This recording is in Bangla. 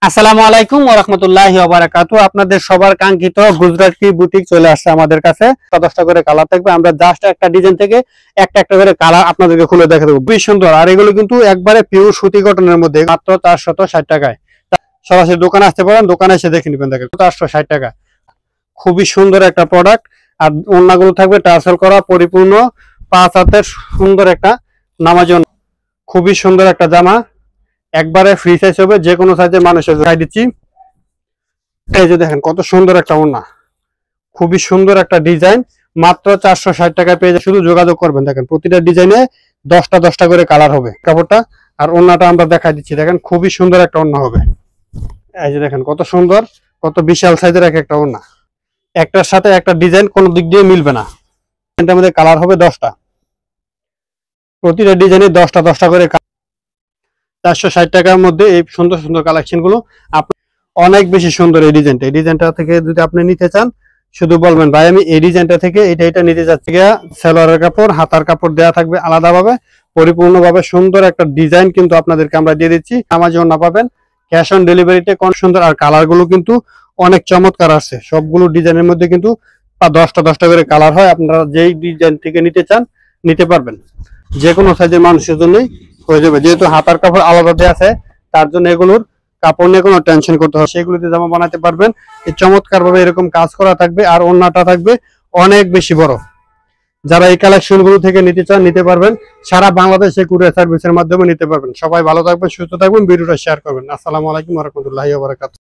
আসসালামু আলাইকুম ওয়া রাহমাতুল্লাহি ওয়া বারাকাতুহু। আপনাদের সবার কাঙ্ক্ষিত গুজরাটি বুটিক চলে আসছে আমাদের কাছে। 10টা করে কালার থাকবে। আমরা জাস্ট একটা ডিজাইন থেকে একটা একটা করে কালার আপনাদেরকে খুলে দেখা দেবো। খুবই সুন্দর, আর এগুলো কিন্তু একবারে পিওর সুতি কটনের মধ্যে, মাত্র 460 টাকায়। সরাসরি দোকানে আসতে পারেন, দোকানে এসে দেখে নেবেন। দেখেন 460 টাকা, খুবই সুন্দর একটা প্রোডাক্ট। আর ওড়নাগুলো থাকবে টার্সেল করা, পরিপূর্ণ 5 হাতের সুন্দর একটা নামাজি ওড়না। খুবই সুন্দর একটা জামা, একবারে ফ্রি সাইজ হবে, যে কোনো সাইজের মানুষের গাই দিচ্ছি। এই যে দেখেন কত সুন্দর একটা ওড়না, খুবই সুন্দর একটা ডিজাইন, মাত্র 460 টাকায় পেয়ে যায়। শুধু যোগাযোগ করবেন। দেখেন প্রতিটা ডিজাইনে 10টা করে কালার হবে কাপড়টা। আর ওড়নাটা আমরা দেখাই দিচ্ছি, দেখেন খুবই সুন্দর একটা ওড়না হবে। এই যে দেখেন কত সুন্দর, কত বিশাল সাইজের একটা ওড়না। একটার সাথে একটা ডিজাইন কোনো দিক দিয়ে মিলবে না। এটার মধ্যে কালার হবে 10টা, প্রতিটা ডিজাইনে 10টা করে। 460 টাকার মধ্যে এই সুন্দর সুন্দর কালেকশন গুলো অনেক বেশি সুন্দর। এই ডিজাইনটা থেকে যদি আপনি নিতে চান, শুধু বলবেন ভাই আমি এই ডিজাইনটা থেকে এটা নিতে চাচ্ছি। সালোয়ারের কাপড়, হাতার কাপড় দেওয়া থাকবে আলাদাভাবে, পরিপূর্ণভাবে সুন্দর একটা ডিজাইন কিন্তু আপনাদেরকে আমরা দিয়ে দিচ্ছি। নামাজি ওড়না পাবেন, ক্যাশ অন ডেলিভারিতে কোন সুন্দর। আর কালার গুলো কিন্তু অনেক চমৎকার আসছে। সবগুলো ডিজাইনের মধ্যে কিন্তু 10টা করে কালার হয়। আপনারা যেই ডিজাইন থেকে নিতে চান নিতে পারবেন, যে কোনো সাইজের মানুষের জন্যই হয়ে যাবে। যেহেতু হাতার কাপড় আলাদা দেওয়া আছে, তার জন্য এগুলোর কাপড় নিয়ে কোনো টেনশন করতে হবে। সেগুলোতে জামা বানাতে পারবেন। এই চমৎকার ভাবে এরকম কাজ করা থাকবে, আর ওড়নাটা থাকবে অনেক বেশি বড়। যারা এই কালেকশন গুলো থেকে নিতে চান নিতে পারবেন। সারা বাংলাদেশে কুরিয়ার সার্ভিসের মাধ্যমে নিতে পারবেন। সবাই ভালো থাকবেন, সুস্থ থাকবেন, ভিডিওটা শেয়ার করবেন। আসসালামু আলাইকুম ওয়া রাহমাতুল্লাহি ওয়া বারাকাতুহু।